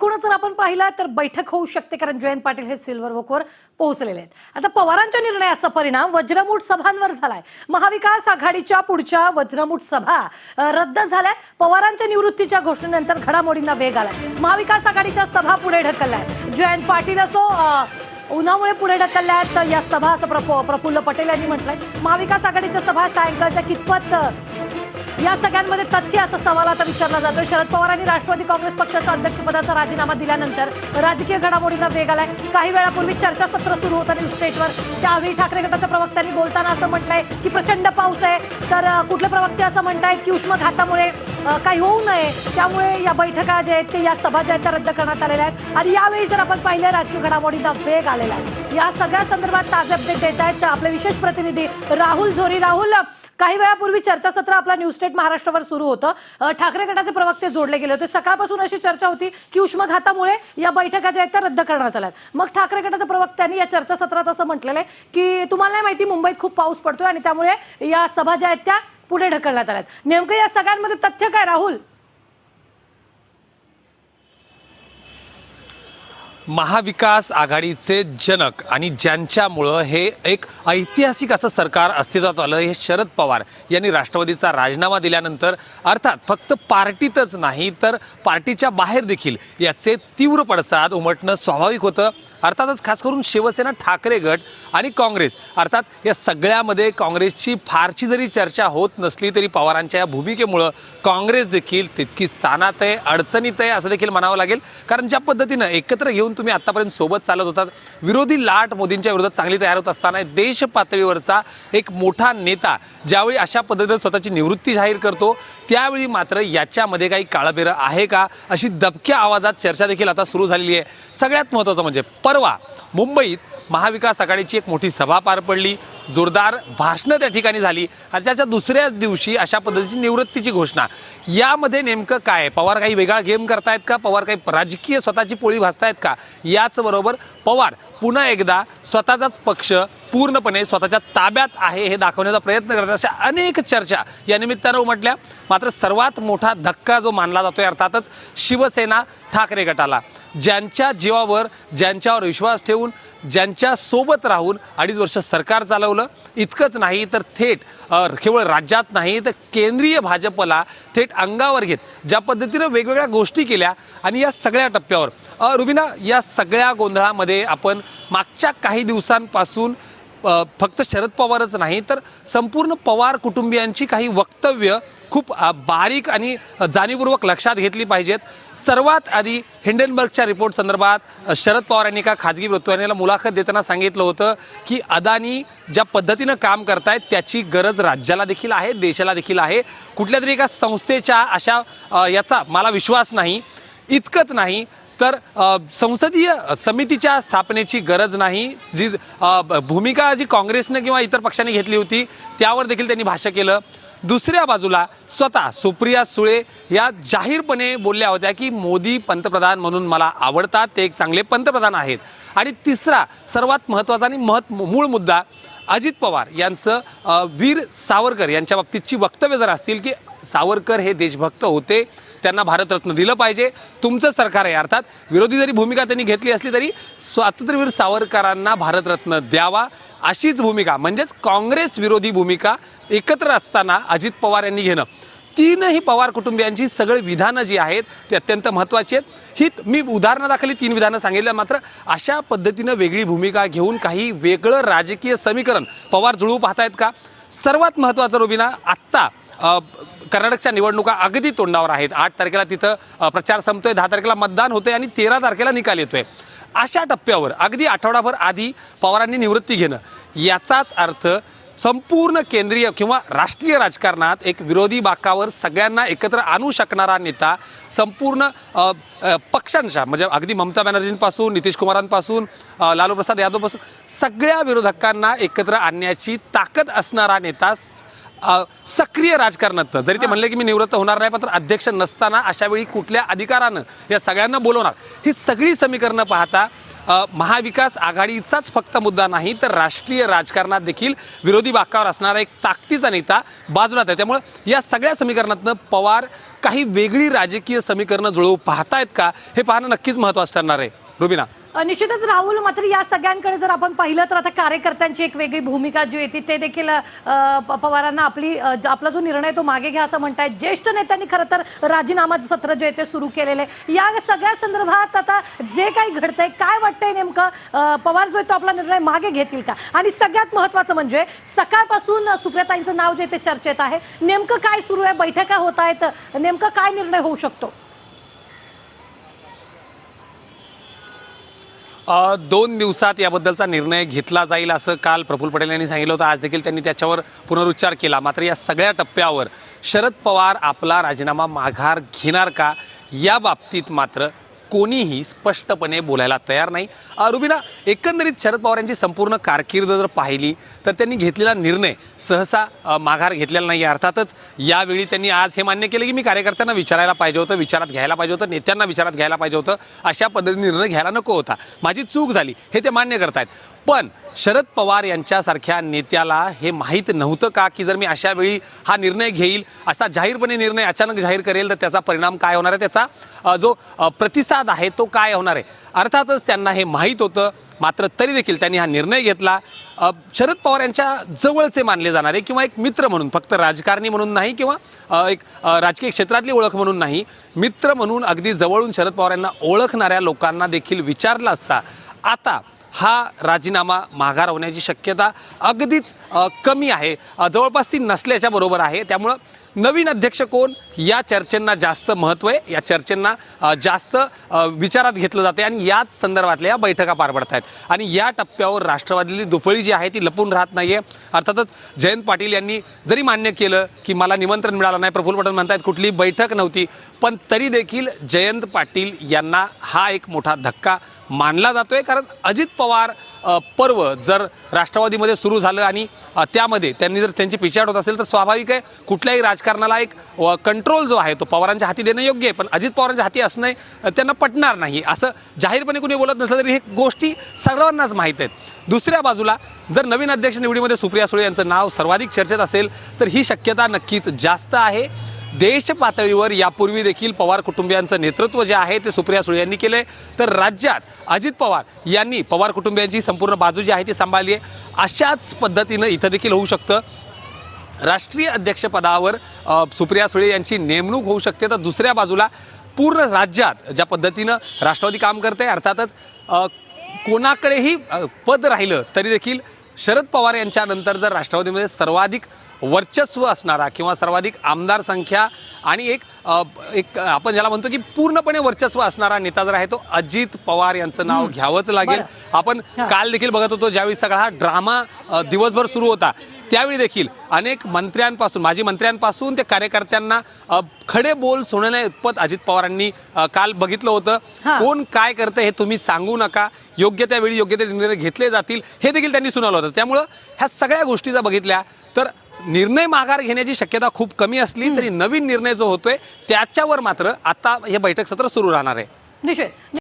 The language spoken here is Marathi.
एकूणच जर आपण पाहिलं तर बैठक होऊ शकते, कारण जयंत पाटील हे सिल्वर वॉकवर पोहोचलेले आहेत। आता पवारांच्या निर्णयाचा परिणाम वज्रमूठ सभांवर झालाय। महाविकास आघाडीच्या पुढच्या वज्रमूठ सभा रद्द झाल्या। पवारांच्या निवृत्तीच्या घोषणेनंतर घडामोडींना वेग आलाय। महाविकास आघाडीच्या सभा पुढे ढकलल्या। जयंत पाटील असो उन्हामुळे पुढे ढकलल्या आहेत या सभा, असं प्रफुल्ल पटेल यांनी म्हटलंय। महाविकास आघाडीच्या सभा सायंकाळच्या कितपत या सगळ्यांमध्ये तथ्य, असा सवाल आता विचारला जातोय। शरद पवारांनी राष्ट्रवादी काँग्रेस पक्षाच्या अध्यक्षपदाचा राजीनामा दिल्यानंतर राजकीय घडामोडींना वेग आलाय। काही वेळापूर्वी चर्चासत्र सुरू होतं न्यूज स्टेटवर, त्यावेळी ठाकरे गटाच्या प्रवक्त्यांनी बोलताना असं म्हटलंय की प्रचंड पाऊस आहे, तर कुठले प्रवक्ते असं म्हणतायत की उष्माघातामुळे काही होऊ नये, त्यामुळे या बैठका ज्या आहेत या सभा ज्या आहेत त्या रद्द करण्यात आलेल्या आहेत। आणि यावेळी जर आपण पाहिलं राजकीय घडामोडींना वेग आलेला आहे। या सगळ्या संदर्भात ताजे अपडेट देत आहेत आपले विशेष प्रतिनिधी राहुल झोरी। राहुल, काही वेळापूर्वी चर्चासत्र आपला न्यूज स्टेट महाराष्ट्रावर सुरू होतं, ठाकरे गटाचे प्रवक्ते जोडले गेले होते। सकाळपासून अशी चर्चा होती की उष्माघातामुळे या बैठका ज्या आहेत त्या रद्द करण्यात आल्या। मग ठाकरे गटाच्या प्रवक्त्यांनी या चर्चासत्रात असं म्हटलेलं आहे की तुम्हाला नाही माहिती मुंबईत खूप पाऊस पडतोय आणि त्यामुळे या सभा ज्या आहेत त्या पुढे ढकलण्यात आल्यात। नेमकं या सगळ्यांमध्ये तथ्य काय राहुल? महाविकास आघाडीचे जनक आणि ज्यांच्यामुळं हे एक ऐतिहासिक असं सरकार अस्तित्वात आलं, हे शरद पवार यांनी राष्ट्रवादीचा राजीनामा दिल्यानंतर अर्थात फक्त पार्टीतच नाही तर पार्टीच्या बाहेर देखील याचे तीव्र पडसाद उमटणं स्वाभाविक होतं। अर्थातच खास करून शिवसेना, ठाकरे गट आणि काँग्रेस, अर्थात या सगळ्यामध्ये काँग्रेसची फारशी जरी चर्चा होत नसली तरी पवारांच्या या भूमिकेमुळं काँग्रेस देखील तितकी स्थानात आहे, अडचणीत आहे असं देखील म्हणावं लागेल। कारण ज्या पद्धतीनं एकत्र घेऊन तुम्ही आतापर्यंत सोबत चालत होतात, विरोधी लाट मोदींच्या विरोधात चांगली तयार होत असताना देश पातळीवरचा एक मोठा नेता ज्यावेळी अशा पद्धतीने स्वतःची निवृत्ती जाहीर करतो, त्यावेळी मात्र याच्यामध्ये काही काळबेरं आहे का अशी दबक्या आवाजात चर्चा देखील आता सुरू झालेली आहे। सगळ्यात महत्त्वाचं म्हणजे परवा मुंबईत महाविकास आघाडीची एक मोठी सभा पार पडली, जोरदार भाषणं त्या ठिकाणी झाली आणि त्याच्या दुसऱ्याच दिवशी अशा पद्धतीची निवृत्तीची घोषणा। यामध्ये नेमकं काय, पवार काही वेगळा गेम करतायत का, पवार काही राजकीय स्वतःची पोळी भाजतायत का, याचबरोबर पवार पुन्हा एकदा स्वतःचाच पक्ष पूर्णपणे स्वतःच्या ताब्यात आहे हे दाखवण्याचा प्रयत्न करतात, अशा अनेक चर्चा या निमित्तानं उमटल्या। मात्र सर्वात मोठा धक्का जो मानला जातोय अर्थातच शिवसेना ठाकरे गटाला, ज्यांच्या जीवावर, ज्यांच्यावर विश्वास ठेवून, ज्यांच्या सोबत राहून 2.5 वर्ष सरकार चालवलं, इतकंच नाही तर थेट केवळ राज्यात नाही तर केंद्रीय भाजपला थेट अंगावर घेत ज्या पद्धतीनं वेगवेगळ्या गोष्टी केल्या आणि या सगळ्या टप्प्यावर रुबिना, या सगळ्या गोंधळामध्ये आपण मागच्या काही दिवसांपासून फक्त शरद पवारच नाही तर संपूर्ण पवार कुटुंबियांची काही वक्तव्य खूप बारीक आणि जाणीवपूर्वक लक्षात घेतली पाहिजेत। सर्वात आधी हिंडनबर्गच्या रिपोर्ट संदर्भात शरद पवार यांनी एका खाजगी वृत्तवाहिनीला मुलाखत देताना सांगितलं होतं की अदानी ज्या पद्धतीनं काम करतायत त्याची गरज राज्याला देखील आहे, देशाला देखील आहे। कुठल्या तरी एका संस्थेच्या अशा याचा मला विश्वास नाही। इतकंच नाही तर संसदीय समितीच्या स्थापनेची गरज नाही, जी भूमिका जी काँग्रेसने किंवा इतर पक्षांनी घेतली होती त्यावर देखील त्यांनी भाष्य केलं। दुसऱ्या बाजूला स्वतः सुप्रिया सुळे या जाहीरपणे बोलल्या होत्या की मोदी पंतप्रधान म्हणून मला आवडतात, ते एक चांगले पंतप्रधान आहेत। आणि तिसरा सर्वात महत्त्वाचा आणि मूळ मुद्दा, अजित पवार यांचं वीर सावरकर यांच्या बाबतीतची वक्तव्य जर असतील की सावरकर हे देशभक्त होते, त्यांना भारतरत्न दिलं पाहिजे, तुमचं सरकार आहे। अर्थात विरोधी जरी भूमिका त्यांनी घेतली असली तरी स्वातंत्र्यवीर सावरकरांना भारतरत्न द्यावा अशीच भूमिका, म्हणजेच काँग्रेस विरोधी भूमिका एकत्र असताना अजित पवार यांनी घेणं, तीनही पवार कुटुंबियांची सगळी विधानं जी आहेत ते अत्यंत महत्त्वाची आहेत। ही मी उदाहरणादाखल 3 विधानं सांगितलं, मात्र अशा पद्धतीनं वेगळी भूमिका घेऊन काही वेगळं राजकीय समीकरण पवार जुळवू पाहतायत का? सर्वात महत्त्वाचं रुबिना, आत्ता कर्नाटकच्या निवडणुका अगदी तोंडावर आहेत। 8 तारखेला तिथं प्रचार संपतोय, 10 तारखेला मतदान होतंय आणि 13 तारखेला निकाल येतोय। अशा टप्प्यावर अगदी आठवडाभर आधी पवारांनी निवृत्ती घेणं, याचाच अर्थ संपूर्ण केंद्रीय किंवा राष्ट्रीय राजकारणात एक विरोधी बाकावर सगळ्यांना एकत्र आणू शकणारा नेता, संपूर्ण पक्षांच्या म्हणजे अगदी ममता बॅनर्जींपासून, नितीश कुमारांपासून, लालू प्रसाद यादवपासून सगळ्या विरोधकांना एकत्र आणण्याची ताकद असणारा नेता, सक्रिय राजकारणात जरी ते म्हणले की मी निवृत्त होणार नाही, मात्र अध्यक्ष नसताना अशा वेळी कुठल्या अधिकारानं या सगळ्यांना बोलवणार, ही सगळी समीकरणं पाहता महाविकास आघाडीचाच फक्त मुद्दा नाही तर राष्ट्रीय राजकारणात देखील विरोधी बाकावर असणारा एक ताकदीचा नेता बाजूला आहे. त्यामुळे या सगळ्या समीकरणातनं पवार काही वेगळी राजकीय समीकरणं जुळवू पाहतायत का हे पाहणं नक्कीच महत्त्वाचं ठरणार आहे. रुबिना. निश्चितच राहुल, मात्र या सगळ्यांकडे जर आपण पाहिलं तर आता कार्यकर्त्यांची एक वेगळी भूमिका जी येते ते देखील पवारांना आपला जो निर्णय तो मागे घ्या असं म्हणतायत. ज्येष्ठ नेत्यांनी खरं तर राजीनामाचं सत्र जे आहे ते सुरू केलेलं आहे. या सगळ्या संदर्भात आता जे काही घडतंय काय वाटतंय नेमकं, पवार जो आहे तो आपला निर्णय मागे घेतील का? आणि सगळ्यात महत्त्वाचं म्हणजे सकाळपासून सुप्रियाताईंचं नाव जे ते चर्चेत आहे, नेमकं काय सुरू आहे, बैठका होत आहेत, नेमकं काय निर्णय होऊ शकतो? 2 दिवसात याबद्दलचा निर्णय घेतला जाईल असं काल प्रफुल्ल पटेल यांनी सांगितलं होतं. आज देखील त्यांनी त्याच्यावर पुनरुच्चार केला. मात्र या सगळ्या टप्प्यावर शरद पवार आपला राजीनामा माघार घेणार का या बाबतीत मात्र कोणीही स्पष्टपणे बोलायला तयार नाही. रुबिना, एकंदरीत शरद पवार यांची संपूर्ण कारकीर्द जर पाहिली तर त्यांनी घेतलेला निर्णय सहसा माघार घेतलेला नाही. अर्थातच यावेळी त्यांनी आज हे मान्य केलं की मी कार्यकर्त्यांना विचारायला पाहिजे होतं, विचारात घ्यायला पाहिजे होतं, नेत्यांना विचारात घ्यायला पाहिजे होतं, अशा पद्धतीने निर्णय घ्यायला नको होता, माझी चूक झाली हे ते मान्य करतायत. पण शरद पवार यांच्यासारख्या नेत्याला हे माहीत नव्हतं का की जर मी अशा वेळी हा निर्णय घेईल, असा जाहीरपणे निर्णय अचानक जाहीर करेल तर त्याचा परिणाम काय होणार आहे, त्याचा जो प्रतिसाद आहे तो काय होणार आहे. अर्थातच त्यांना हे माहीत होतं, मात्र तरी देखील त्यांनी हा निर्णय घेतला. शरद पवार यांच्या जवळचे मानले जाणारे किंवा एक मित्र म्हणून, फक्त राजकारणी म्हणून नाही किंवा एक राजकीय क्षेत्रातली ओळख म्हणून नाही, मित्र म्हणून अगदी जवळून शरद पवार यांना ओळखणाऱ्या लोकांना देखील विचारलं असता आता हा राजीनामा माघार होण्याची शक्यता अगदीच कमी आहे, जवळपास ती नसल्याच्या बरोबर आहे. त्यामुळं नवीन अध्यक्ष कोण या चर्चेंना जास्त महत्त्व आहे, या चर्चेंना जास्त विचारात घेतलं जाते आणि याच संदर्भातल्या या बैठका पार पडत आहेत. आणि या टप्प्यावर राष्ट्रवादीची दुफळी जी आहे ती लपून राहत नाही आहे. अर्थातच जयंत पाटील यांनी जरी मान्य केलं की मला निमंत्रण मिळालं नाही, प्रफुल्ल पटेल म्हणतात कुठली बैठक नव्हती, पण तरी देखील जयंत पाटील यांना हा एक मोठा धक्का मानला जातो आहे. कारण अजित पवार पर्व जर राष्ट्रवादीमध्ये सुरू झालं आणि त्यामध्ये त्यांनी जर त्यांची पिछाड होत असेल तर स्वाभाविक आहे कुठल्याही राजकारणाला एक कंट्रोल जो आहे तो पवारांच्या हाती देणं योग्य आहे, पण अजित पवारांच्या हाती असणं त्यांना पटणार नाही. असं जाहीरपणे कुणी बोलत नसलं तरी हे गोष्टी सर्वांनाच माहीत आहेत. दुसऱ्या बाजूला जर नवीन अध्यक्ष निवडीमध्ये सुप्रिया सुळे यांचं नाव सर्वाधिक चर्चेत असेल तर ही शक्यता नक्कीच जास्त आहे. देश पातळीवर यापूर्वी देखील पवार कुटुंबियांचं नेतृत्व जे आहे ते सुप्रिया सुळे यांनी केलं आहे, तर राज्यात अजित पवार यांनी पवार कुटुंबियांची संपूर्ण बाजू जी आहे ती सांभाळली आहे. अशाच पद्धतीनं इथं देखील होऊ शकतं. राष्ट्रीय अध्यक्षपदावर सुप्रिया सुळे यांची नेमणूक होऊ शकते. तर दुसऱ्या बाजूला पूर्ण राज्यात ज्या पद्धतीनं राष्ट्रवादी काम करते, अर्थातच कोणाकडेही पद राहिलं तरी देखील शरद पवार यांच्यानंतर जर राष्ट्रवादीमध्ये सर्वाधिक वर्चस्व असणारा किंवा सर्वाधिक आमदार संख्या आणि एक आपण ज्याला म्हणतो की पूर्णपणे वर्चस्व असणारा नेता जर आहे तो अजित पवार यांचं नाव घ्यावंच लागेल. आपण काल देखील बघत होतो ज्यावेळी सगळा हा ड्रामा दिवसभर सुरू होता, त्यावेळी देखील अनेक मंत्र्यांपासून, माजी मंत्र्यांपासून ते कार्यकर्त्यांना खडे बोल सोडण्या इतपत अजित पवारांनी काल बघितलं होतं. कोण काय करतं हे तुम्ही सांगू नका, योग्य त्या वेळी योग्य ते निर्णय घेतले जातील हे देखील त्यांनी सुनावलं होतं. त्यामुळं ह्या सगळ्या गोष्टी जर बघितल्या तर निर्णय माघार घेण्याची शक्यता खूप कमी असली तरी नवीन निर्णय जो होतोय त्याच्यावर मात्र आता हे बैठक सत्र सुरू राहणार आहे.